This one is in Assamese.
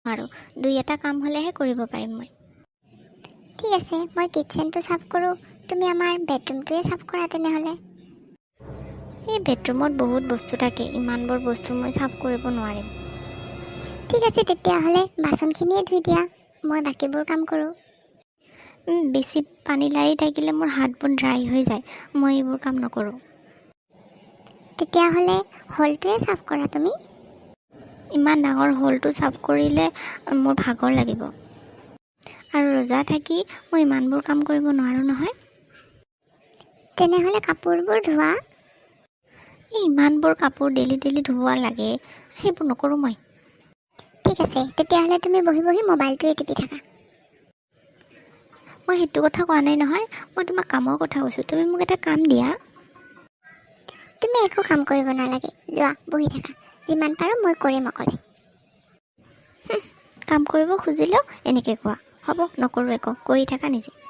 আৰু দুই এটা কাম হ'লেহে কৰিব পাৰিম মই। ঠিক আছে, মই কিটচেনটো চাফ কৰোঁ, তুমি আমাৰ বেডৰুমটোৱে চাফ কৰা তেনেহ'লে। এই বেডৰুমত বহুত বস্তু থাকে, ইমানবোৰ বস্তু মই চাফ কৰিব নোৱাৰিম। ঠিক আছে তেতিয়াহ'লে বাচনখিনিয়ে ধুই দিয়া, মই বাকীবোৰ কাম কৰোঁ। বেছি পানী লাৰি থাকিলে মোৰ হাতবোৰ ড্ৰাই হৈ যায়, মই এইবোৰ কাম নকৰোঁ। তেতিয়াহ'লে হলটোৱে চাফ কৰা তুমি। ইমান ডাঙৰ হলটো চাফ কৰিলে মোৰ ভাগৰ লাগিব, আৰু ৰজা থাকি মই ইমানবোৰ কাম কৰিব নোৱাৰোঁ নহয়। তেনেহ'লে কাপোৰবোৰ ধোৱা। এই ইমানবোৰ কাপোৰ ডেইলি ধুব লাগে, সেইবোৰ নকৰোঁ মই। ঠিক আছে তেতিয়াহ'লে তুমি বহি বহি মোবাইলটোৱে টিপি থাকা। মই সেইটো কথা কোৱা নাই নহয়, মই তোমাক কামৰ কথা কৈছোঁ। তুমি মোক এটা কাম দিয়া। তুমি একো কাম কৰিব নালাগে, যোৱা বহি থাকা, যিমান পাৰোঁ মই কৰিম অকলে। কাম কৰিব খুজিলেও এনেকৈ কোৱা, হ'ব নকৰোঁ একো, কৰি থাকা নিজে।